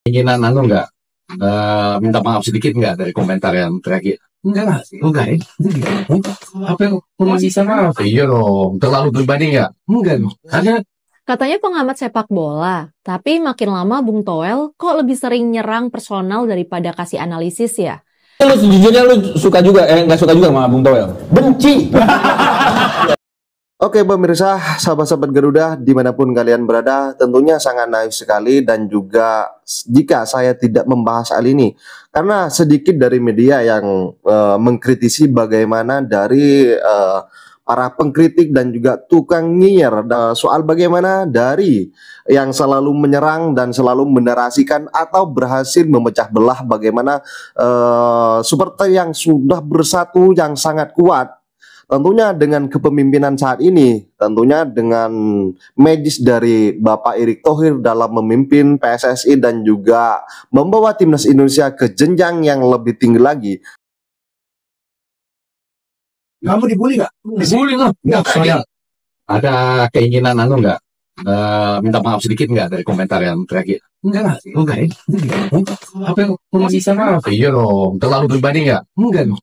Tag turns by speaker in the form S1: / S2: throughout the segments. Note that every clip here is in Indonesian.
S1: Keinginan nggak minta maaf sedikit nggak dari komentar yang terakhir?
S2: Enggak sih.
S1: Enggak ya?
S2: Apa yang masih sama?
S1: Iya dong, terlalu pribadi nggak?
S2: Enggak dong.
S3: Katanya pengamat sepak bola, tapi makin lama Bung Toel kok lebih sering nyerang personal daripada kasih analisis ya?
S4: Lu sejujurnya lu suka juga, nggak suka juga sama Bung Toel? Benci!
S5: Oke pemirsa, sahabat-sahabat Garuda dimanapun kalian berada, tentunya sangat naif sekali dan juga jika saya tidak membahas hal ini karena sedikit dari media yang mengkritisi bagaimana dari para pengkritik dan juga tukang nyinyir soal bagaimana dari yang selalu menyerang dan selalu menarasikan atau berhasil memecah belah bagaimana supporter yang sudah bersatu yang sangat kuat. Tentunya dengan kepemimpinan saat ini, tentunya dengan magis dari Bapak Erick Thohir dalam memimpin PSSI dan juga membawa timnas Indonesia ke jenjang yang lebih tinggi lagi.
S2: Kamu dibully nggak?
S1: Dibully lah. Nggak, soalnya ada keinginan nggak minta maaf sedikit nggak dari komentar yang terakhir?
S2: Enggak sih.
S1: Enggak ya?
S2: Apa yang masih sama?
S1: Iya dong, terlalu pribadi nggak?
S2: Enggak dong.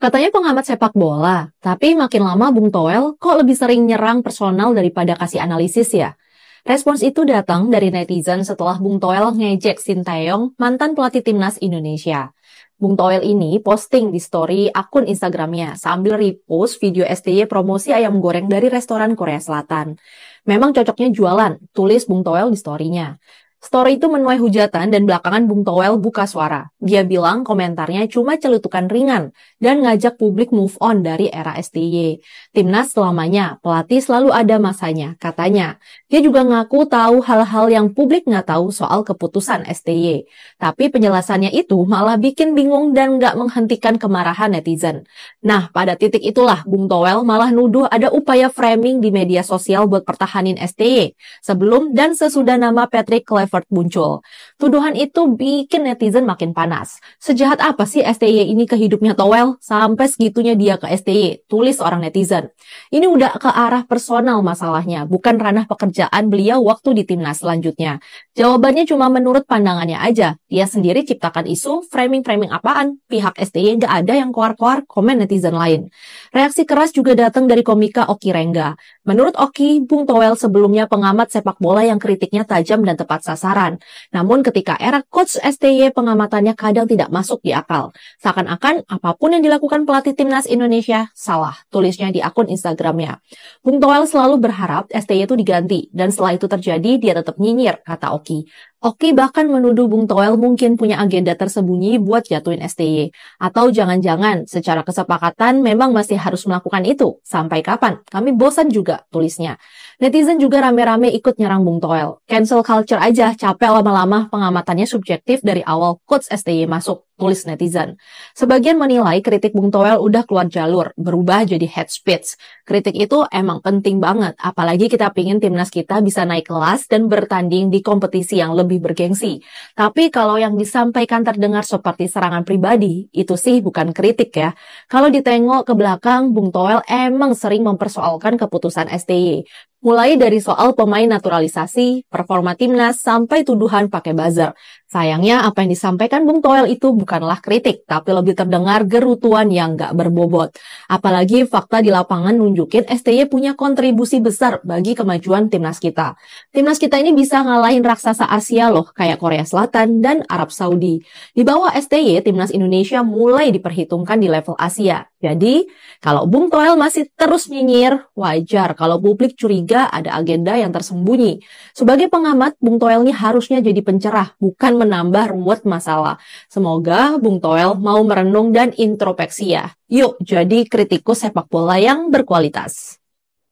S3: Katanya pengamat sepak bola, tapi makin lama Bung Toel kok lebih sering nyerang personal daripada kasih analisis ya? Respons itu datang dari netizen setelah Bung Toel ngejek Sinteyong, mantan pelatih timnas Indonesia. Bung Toel ini posting di story akun Instagramnya sambil repost video STY promosi ayam goreng dari restoran Korea Selatan. Memang cocoknya jualan, tulis Bung Toel di story-nya. Story itu menuai hujatan dan belakangan Bung Toel buka suara. Dia bilang komentarnya cuma celutukan ringan dan ngajak publik move on dari era STY. Timnas selamanya, pelatih selalu ada masanya, katanya. Dia juga ngaku tahu hal-hal yang publik nggak tahu soal keputusan STY. Tapi penjelasannya itu malah bikin bingung dan nggak menghentikan kemarahan netizen. Nah, pada titik itulah Bung Toel malah nuduh ada upaya framing di media sosial buat pertahanin STY. Sebelum dan sesudah nama Patrick Kluivert muncul. Tuduhan itu bikin netizen makin panas. Sejahat apa sih STY ini ke hidupnya Toel? Sampai segitunya dia ke STY, tulis orang netizen. Ini udah ke arah personal masalahnya, bukan ranah pekerjaan beliau waktu di timnas selanjutnya. Jawabannya cuma menurut pandangannya aja. Dia sendiri ciptakan isu, framing-framing apaan? Pihak STY nggak ada yang koar-koar, komen netizen lain. Reaksi keras juga datang dari komika Oki Rengga. Menurut Oki, Bung Toel sebelumnya pengamat sepak bola yang kritiknya tajam dan tepat sasaran. Namun ketika era coach STY pengamatannya kadang tidak masuk di akal. Seakan-akan apapun yang dilakukan pelatih timnas Indonesia salah, tulisnya di akun Instagramnya. Bung Toel selalu berharap STY itu diganti dan setelah itu terjadi dia tetap nyinyir, kata Oki. Oki bahkan menuduh Bung Toel mungkin punya agenda tersembunyi buat jatuhin STY. Atau jangan-jangan secara kesepakatan memang masih harus melakukan itu. Sampai kapan? Kami bosan juga, tulisnya. Netizen juga rame-rame ikut nyerang Bung Toel. Cancel culture aja, capek lama-lama pengamatannya subjektif dari awal coach STY masuk, tulis netizen. Sebagian menilai kritik Bung Toel udah keluar jalur, berubah jadi hate speech. Kritik itu emang penting banget, apalagi kita pingin timnas kita bisa naik kelas dan bertanding di kompetisi yang lebih bergengsi. Tapi kalau yang disampaikan terdengar seperti serangan pribadi, itu sih bukan kritik ya. Kalau ditengok ke belakang, Bung Toel emang sering mempersoalkan keputusan STY. Mulai dari soal pemain naturalisasi, performa timnas, sampai tuduhan pakai buzzer. Sayangnya apa yang disampaikan Bung Toel itu bukanlah kritik, tapi lebih terdengar gerutuan yang gak berbobot. Apalagi fakta di lapangan nunjukin STY punya kontribusi besar bagi kemajuan timnas kita. Timnas kita ini bisa ngalahin raksasa Asia loh, kayak Korea Selatan dan Arab Saudi. Di bawah STY, timnas Indonesia mulai diperhitungkan di level Asia. Jadi, kalau Bung Toel masih terus nyinyir, wajar kalau publik curiga ada agenda yang tersembunyi. Sebagai pengamat, Bung Toel ini harusnya jadi pencerah, bukan menambah ruwet masalah. Semoga Bung Toel mau merenung dan introspeksi ya. Yuk, jadi kritikus sepak bola yang berkualitas.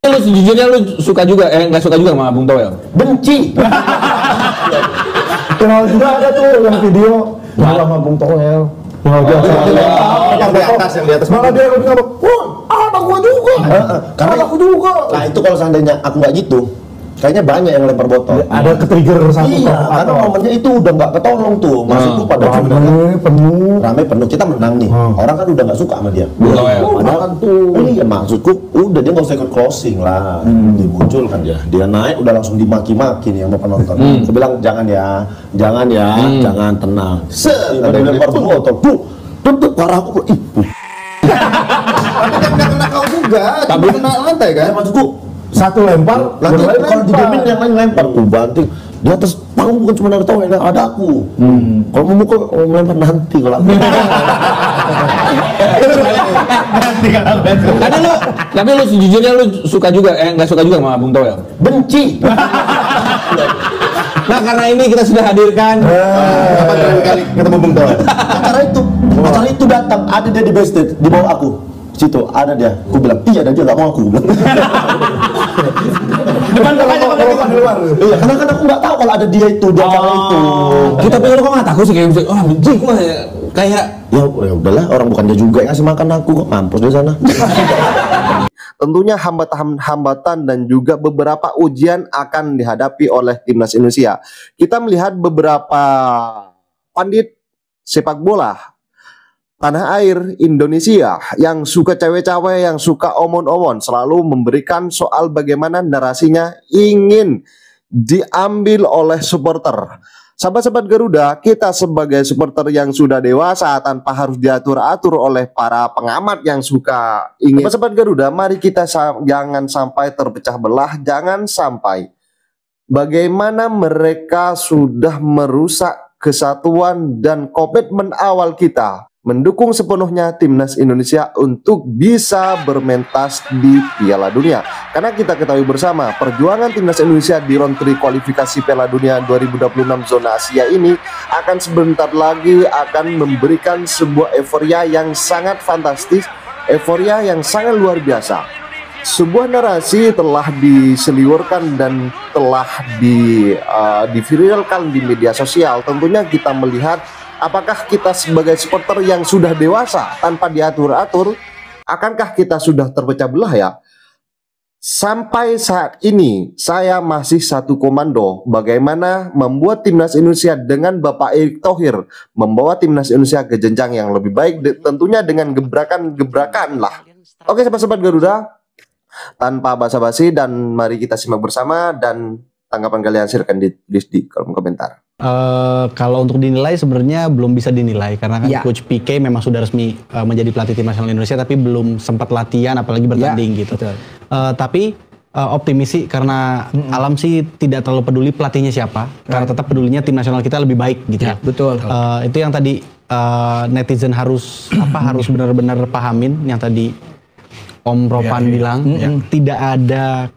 S4: Lu sejujurnya lu suka juga, nggak suka juga sama Bung Toel? Benci!
S6: Kenal juga ada tuh yang video sama Bung Toel.
S5: Yang di atas, yang di atas.
S6: Malah dia ngomong, wah, anak gua juga.
S5: Karena
S6: aku juga.
S5: Nah itu kalau seandainya aku nggak gitu, Kayaknya banyak yang lempar botol.
S6: Ada ke-trigger satu
S5: Iya, karena momennya itu udah nggak ketolong tuh. Maksudku pada
S6: penuh.
S5: rame penuh, kita menang nih. Orang kan udah nggak suka sama dia. Padahal kan tuh. Iya, maksudku udah dia nggak usah ikut closing lah. Dimuncul kan dia. Dia naik udah langsung dimaki-maki nih sama penonton. Dia bilang jangan ya, jangan tenang. Ada yang lempar botol. Tuh, parah aku. Ih. Tapi kena kau juga. Tapi kena lantai kan? Maksudku
S6: Satu lempar,
S5: nanti kalau didiemin yang lain lempar tuh banting di atas panggung, bukan cuma ada Towel, ada aku. Kalau memukul melempar nanti kalau aku.
S4: Tapi lu sejujurnya lu suka juga, nggak suka juga sama Bung Towel?
S5: Benci.
S4: Nah karena ini kita sudah hadirkan
S5: Kapan terakhir kali ketemu Bung Towel? Acara itu datang, ada dia di backstage di bawah aku. Situ ada dia, aku bilang iya, dan dia nggak mau aku bilang.
S6: Depan di luar.
S5: Iya, karena kan aku nggak tahu kalau ada dia itu di acara itu.
S4: Kita pikir kok nggak takut sih kayak benci gua kayak
S5: Ya udahlah, orang bukan dia juga yang ngasih makan aku kok, mampus di sana. Tentunya hambatan dan juga beberapa ujian akan dihadapi oleh timnas Indonesia. Kita melihat beberapa pandit sepak bola tanah air Indonesia yang suka cewek-cewek, yang suka omon-omon, selalu memberikan soal bagaimana narasinya ingin diambil oleh supporter. Sahabat-sahabat Garuda, kita sebagai supporter yang sudah dewasa tanpa harus diatur-atur oleh para pengamat yang suka ingin. Sahabat Garuda, mari kita jangan sampai terpecah belah, jangan sampai bagaimana mereka sudah merusak kesatuan dan komitmen awal kita mendukung sepenuhnya timnas Indonesia untuk bisa bermentas di Piala Dunia. Karena kita ketahui bersama, perjuangan timnas Indonesia di round 3 kualifikasi Piala Dunia 2026 zona Asia ini akan sebentar lagi akan memberikan sebuah euforia yang sangat fantastis, euforia yang sangat luar biasa. Sebuah narasi telah diseliurkan dan telah diviralkan di media sosial. Tentunya kita melihat apakah kita sebagai supporter yang sudah dewasa tanpa diatur-atur, akankah kita sudah terpecah belah ya? Sampai saat ini saya masih satu komando bagaimana membuat timnas Indonesia dengan Bapak Erick Thohir membawa timnas Indonesia ke jenjang yang lebih baik, tentunya dengan gebrakan-gebrakan lah. Oke sahabat-sahabat Garuda, tanpa basa-basi dan mari kita simak bersama, dan tanggapan kalian silakan ditulis di kolom komentar.
S7: Kalau untuk dinilai sebenarnya belum bisa dinilai karena kan Coach PK memang sudah resmi menjadi pelatih tim nasional Indonesia, tapi belum sempat latihan apalagi bertanding gitu. Tapi optimis sih karena Alam sih tidak terlalu peduli pelatihnya siapa, karena tetap pedulinya tim nasional kita lebih baik gitu.
S2: Ya, betul.
S7: Itu yang tadi netizen harus harus benar-benar pahamin yang tadi Om Ropan bilang, tidak ada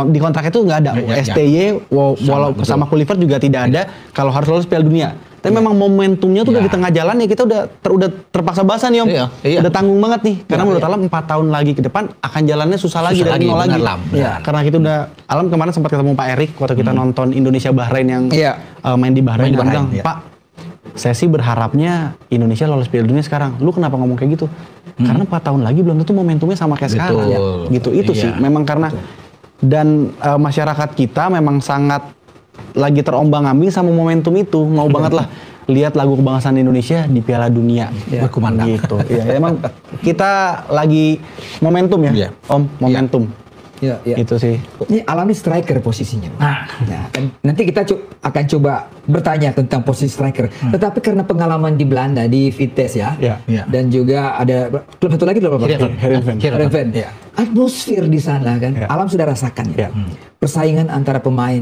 S7: di kontrak itu nggak ada STY, walau sama Kluivert juga tidak ada kalau harus lolos Piala Dunia. Tapi memang momentumnya tuh udah di tengah jalan ya, kita udah terpaksa basah nih Om. Udah tanggung banget nih, karena menurut Alam 4 tahun lagi ke depan akan jalannya susah lagi dari nol lagi. Karena kita udah, Alam kemarin sempat ketemu Pak Erik waktu kita nonton Indonesia Bahrain yang main di Bahrain, dia bilang, Pak, saya sih berharapnya Indonesia lolos Piala Dunia sekarang. Lu kenapa ngomong kayak gitu? Karena 4 tahun lagi belum tentu momentumnya sama kayak sekarang. Gitu, itu sih. Memang karena dan masyarakat kita memang sangat lagi terombang-ambing sama momentum itu. Mau banget lah lihat lagu kebangsaan Indonesia di Piala Dunia berkumandang gitu. Emang kita lagi momentum ya, Om, momentum. Itu sih.
S2: Ini Alam ini striker posisinya. Nanti kita akan coba bertanya tentang posisi striker. Tetapi karena pengalaman di Belanda di Vitesse dan juga ada klub satu lagi klub apa? Heerenveen. Atmosfer di sana kan, Alam sudah rasakan ya. Persaingan antara pemain,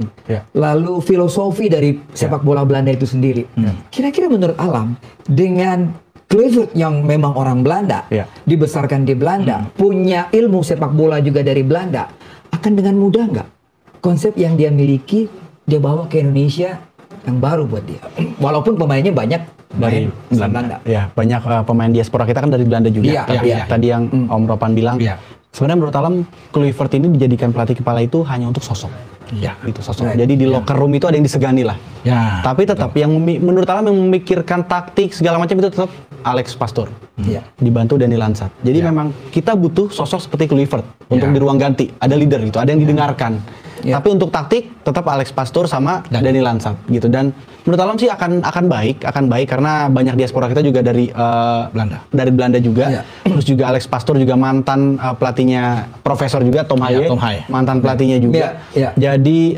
S2: lalu filosofi dari sepak bola Belanda itu sendiri. Kira-kira menurut Alam dengan Kluivert yang memang orang Belanda, dibesarkan di Belanda, punya ilmu sepak bola juga dari Belanda, akan dengan mudah nggak konsep yang dia miliki dia bawa ke Indonesia yang baru buat dia? Walaupun pemainnya banyak dari Belanda.
S7: Ya, banyak pemain diaspora kita kan dari Belanda juga. Tadi yang Om Ropan bilang, sebenarnya menurut Alam Kluivert ini dijadikan pelatih kepala itu hanya untuk sosok. Itu sosok. Jadi di locker room itu ada yang disegani lah. Tapi tetap yang menurut Alam yang memikirkan taktik segala macam itu tetap Alex Pastoor. Dibantu Dani Lansat. Jadi memang kita butuh sosok seperti Kluivert untuk di ruang ganti. Ada leader gitu, ada yang didengarkan. Tapi untuk taktik tetap Alex Pastoor sama Dani Lansat gitu. Dan menurut Alam sih akan baik karena banyak diaspora kita juga dari Belanda juga. Terus juga Alex Pastoor juga mantan pelatihnya Profesor juga Tom Haye. Mantan pelatihnya juga. Jadi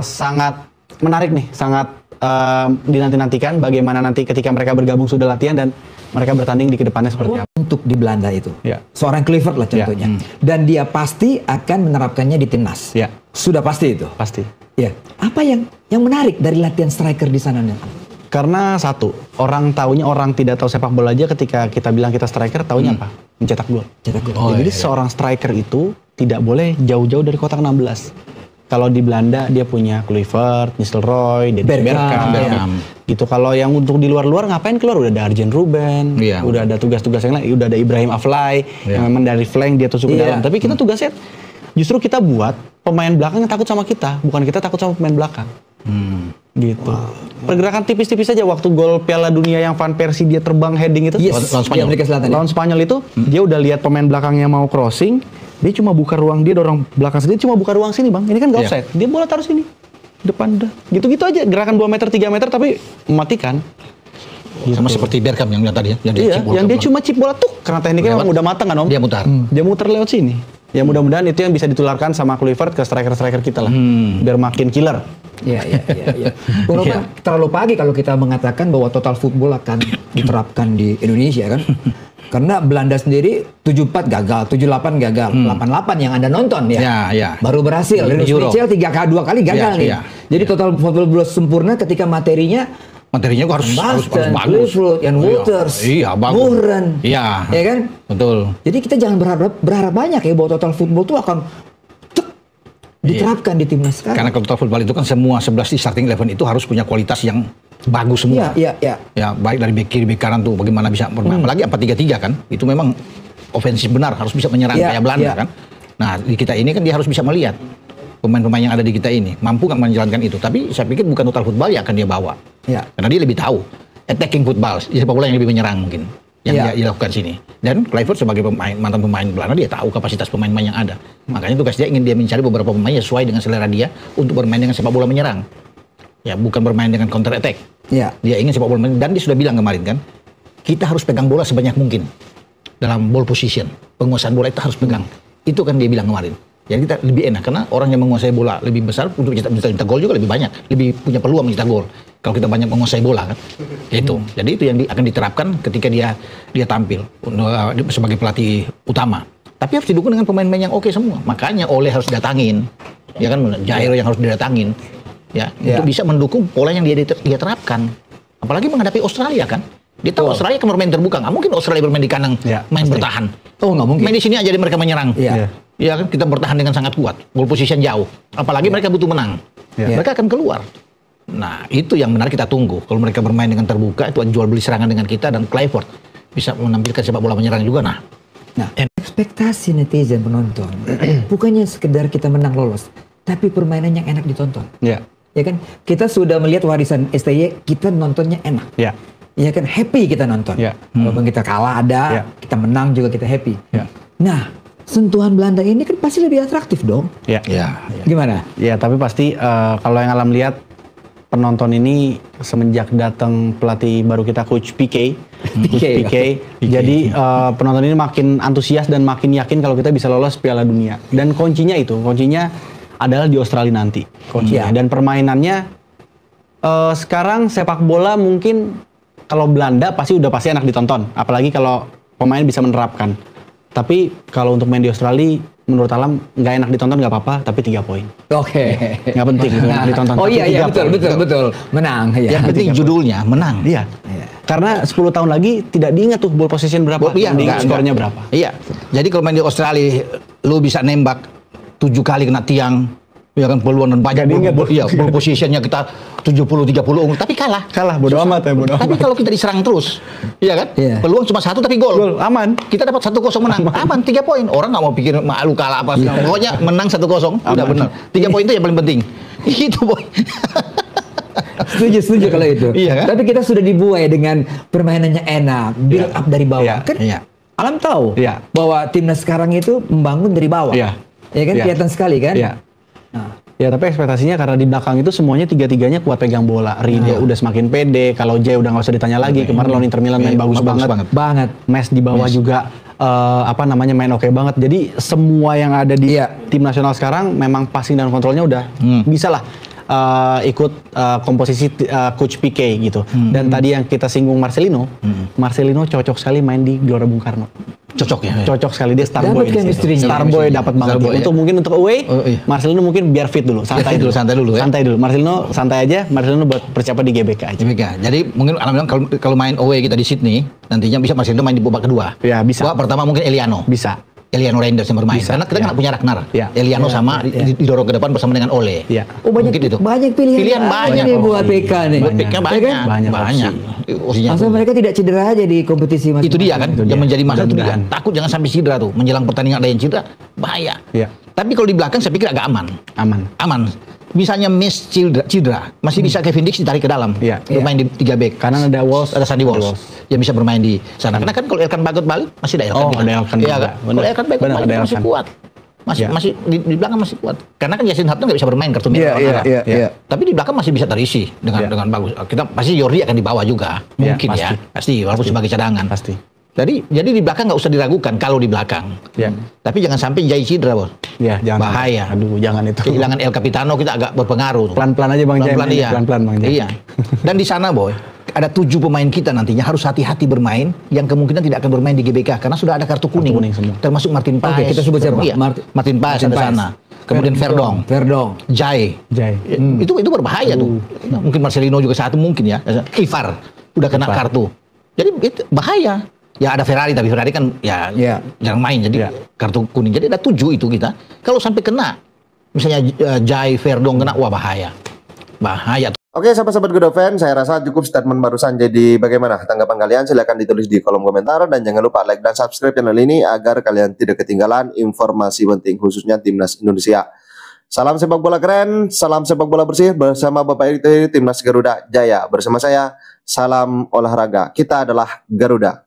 S7: sangat menarik nih, sangat dinanti-nantikan bagaimana nanti ketika mereka bergabung sudah latihan dan mereka bertanding di kedepannya seperti apa.
S2: Untuk di Belanda itu, seorang Kluivert lah contohnya. Dan dia pasti akan menerapkannya di timnas. Sudah pasti itu.
S7: Pasti.
S2: Ya. Apa yang menarik dari latihan striker di sana?
S7: Karena satu, orang tidak tahu sepak bola aja ketika kita bilang kita striker, taunya apa? Mencetak gol. Jadi seorang striker itu tidak boleh jauh-jauh dari kotak 16. Kalau di Belanda dia punya Kluivert, Nistelrooy, Bergkamp. Gitu. Kalau yang untuk di luar-luar ngapain keluar? Udah ada Arjen Robben, udah ada tugas-tugas yang lain, udah ada Ibrahim Afellay yang memang dari flank dia tusuk ke dalam. Tapi kita tugasnya justru kita buat pemain belakang yang takut sama kita, bukan kita takut sama pemain belakang. Gitu. Pergerakan tipis-tipis aja waktu gol Piala Dunia yang Van Persie dia terbang heading itu lawan Spanyol itu dia udah lihat pemain belakangnya mau crossing, dia cuma buka ruang, dia dorong belakang sendiri, cuma buka ruang sini bang, ini kan gak offside, dia bola taruh sini depan dah, gitu-gitu aja, gerakan 2 meter 3 meter tapi mematikan.
S8: Gitu. Sama seperti Bergkamp yang tadi ya,
S7: yang dia cuma chip bola tuh karena tekniknya memang udah matang kan om, dia muter lewat sini. Ya mudah-mudahan itu yang bisa ditularkan sama Kluivert ke striker-striker kita lah, biar makin killer.
S2: Iya. Bung Roman, terlalu pagi kalau kita mengatakan bahwa total football akan diterapkan di Indonesia kan? Karena Belanda sendiri 74 gagal, 78 gagal, 88 yang Anda nonton ya. Baru berhasil. Rinus Michel 2 kali gagal nih. Jadi total football belum sempurna ketika materinya harus bagus. Ian Wouters, Moeren, ya kan?
S8: Betul.
S2: Jadi kita jangan berharap banyak ya bahwa total football itu akan diterapkan di timnas sekarang.
S8: Karena kalau total football itu kan semua 11 di starting 11 itu harus punya kualitas yang bagus semua.
S2: Iya.
S8: Ya, baik dari bek kiri, bek kanan tuh bagaimana bisa bermain. Apalagi 4-3-3 kan. Itu memang ofensif benar, harus bisa menyerang kayak Belanda kan. Nah, di kita ini kan dia harus bisa melihat pemain-pemain yang ada di kita ini mampu nggak menjalankan itu. Tapi saya pikir bukan total football yang akan dia bawa. Karena dia lebih tahu attacking football, sepak bola yang lebih menyerang mungkin yang dia lakukan sini. Dan Kluivert sebagai mantan pemain Belanda dia tahu kapasitas pemain-pemain yang ada. Makanya tugas dia ingin dia mencari beberapa pemain yang sesuai dengan selera dia untuk bermain dengan sepak bola menyerang. Ya, bukan bermain dengan counter attack. Dia ingin sepak bola menyerang, dan dia sudah bilang kemarin kan, kita harus pegang bola sebanyak mungkin dalam ball position. Penguasaan bola itu harus pegang. Itu kan dia bilang kemarin. Jadi kita lebih enak karena orang yang menguasai bola lebih besar untuk mencetak gol juga lebih banyak, lebih punya peluang mencetak gol. Kalau kita banyak menguasai bola kan, itu. Jadi itu yang akan diterapkan ketika dia tampil sebagai pelatih utama. Tapi harus didukung dengan pemain-pemain yang oke semua. Makanya Ole harus datangin, ya kan, Jairo yang harus didatangin, untuk bisa mendukung pola yang dia terapkan. Apalagi menghadapi Australia kan. Dia tahu Australia akan bermain terbuka, nggak mungkin Australia bermain di kandang main bertahan. Nggak mungkin. Main di sini aja mereka menyerang. Ya kan, kita bertahan dengan sangat kuat, ball position jauh. Apalagi mereka butuh menang, mereka akan keluar. Nah, itu yang benar kita tunggu. Kalau mereka bermain dengan terbuka, itu jual beli serangan dengan kita, dan Kluivert bisa menampilkan sepak bola menyerang juga. Nah,
S2: ekspektasi netizen penonton bukannya sekedar kita menang lolos, tapi permainan yang enak ditonton. Ya kan, kita sudah melihat warisan STY, kita nontonnya enak. Ya kan, happy kita nonton. Walaupun kita kalah ada, kita menang juga kita happy. Nah, sentuhan Belanda ini kan pasti lebih atraktif dong. Gimana?
S7: Ya, tapi pasti kalau yang Alam lihat, penonton ini semenjak datang pelatih baru kita, Coach PK. Jadi penonton ini makin antusias dan makin yakin kalau kita bisa lolos Piala Dunia. Dan kuncinya adalah di Australia nanti. Dan permainannya sekarang sepak bola mungkin kalau Belanda pasti enak ditonton. Apalagi kalau pemain bisa menerapkan. Tapi kalau untuk main di Australia, menurut Alam nggak enak ditonton nggak apa-apa, tapi 3 poin. Nggak penting enak ditonton.
S2: Betul. Menang.
S8: Yang penting judulnya menang.
S7: Karena 10 tahun lagi tidak diingat tuh ball position berapa, skornya berapa.
S8: Jadi kalau main di Australia, lu bisa nembak 7 kali kena tiang, ya kan, peluang dan banyak ball positionnya kita 70-30 unggul, tapi kalah
S7: bodo amat.
S8: Tapi kalau kita diserang terus, ya kan, peluang cuma 1 tapi gol aman, kita dapat 1-0 menang, aman 3 poin. Orang nggak mau pikir malu kalah apa, pokoknya menang 1-0 udah benar. 3 poin itu yang paling penting. Itu boy.
S2: Setuju kalau itu. Kan? Tapi kita sudah dibuai dengan permainannya enak, build up dari bawah. Kan Alam tahu bahwa timnas sekarang itu membangun dari bawah. Ya kan, kelihatan sekali kan. Nah,
S7: Ya tapi ekspektasinya karena di belakang itu semuanya tiga-tiganya kuat pegang bola. Rido udah semakin pede, kalau Jay udah nggak usah ditanya lagi. Kemarin lawan Inter Milan main bagus banget. Mes di bawah juga main oke banget. Jadi semua yang ada di tim nasional sekarang memang passing dan kontrolnya udah bisa lah ikut komposisi coach Pique gitu. Dan tadi yang kita singgung Marcelino, Marcelino cocok sekali main di Gelora Bung Karno. Cocok sekali, dia Starboy. Starboy dapat banget. Mungkin untuk away, Marcelino mungkin biar fit dulu, santai dulu. Marcelino santai aja, Marcelino buat persiapan di GBK aja.
S8: Jadi mungkin kalau main away kita di Sydney, nantinya bisa Marcelino main di babak kedua.
S7: Ya bisa.
S8: Babak pertama mungkin Eliano.
S7: Bisa.
S8: Eliano Reinders yang bermain. Karena kita nggak punya Ragnar. Eliano sama didorong ke depan bersama dengan Ole.
S2: Oh banyak pilihan
S8: banyak
S2: nih buat PK nih.
S8: Buat PK banyak.
S2: Asal mereka tidak cedera aja di kompetisi
S8: itu dia kan yang menjadi masalah itu dia. Takut jangan sampai cedera tuh. Menjelang pertandingan ada yang cedera, bahaya. Tapi kalau di belakang saya pikir agak aman. Misalnya Miss cedera, masih bisa Kevin Dix ditarik ke dalam, bermain di 3 back.
S7: Karena ada
S8: Sandy Walsh yang bisa bermain di sana. Karena kan kalau Elkan Bagot balik masih ada Elkan.
S7: Ada Elkan.
S8: Iya kan? Kalau Elkan Bagot balik masih kuat. Masih di belakang masih kuat. Karena kan Jason Hutton nggak bisa bermain kartu merah. Tapi di belakang masih bisa terisi dengan bagus. Kita pasti Jordi akan dibawa juga, mungkin pasti walaupun sebagai cadangan. Jadi di belakang nggak usah diragukan kalau di belakang. Tapi jangan sampai Jai cedera, Bos.
S7: Jangan.
S8: Bahaya.
S7: Aduh, jangan itu.
S8: Kehilangan El Capitano kita agak berpengaruh.
S7: Pelan-pelan aja Bang Jai.
S8: Pelan-pelan Bang Jai. Iya. Dan di sana, Boy, ada 7 pemain kita nantinya harus hati-hati bermain yang kemungkinan tidak akan bermain di GBK karena sudah ada kartu kuning semua. Termasuk Martin Paes.
S2: Oke, kita sebut siapa?
S8: Iya. Martin Paes ada sana. Kemudian Verdong. Jai. Itu berbahaya tuh. Mungkin Marcelino juga satu mungkin ya. Ivar udah kena kartu. Jadi itu bahaya. Ya ada Ferrari, tapi Ferrari kan jarang main, jadi kartu kuning. Jadi ada 7 itu kita. Kalau sampai kena, misalnya Jai, Verdong kena, wah bahaya.
S5: Oke, sahabat-sahabat Godovan, saya rasa cukup statement barusan. Jadi bagaimana tanggapan kalian? Silahkan ditulis di kolom komentar. Dan jangan lupa like dan subscribe channel ini agar kalian tidak ketinggalan informasi penting khususnya Timnas Indonesia. Salam sepak bola keren, salam sepak bola bersih bersama Bapak Iri Timnas Garuda Jaya. Bersama saya, salam olahraga. Kita adalah Garuda.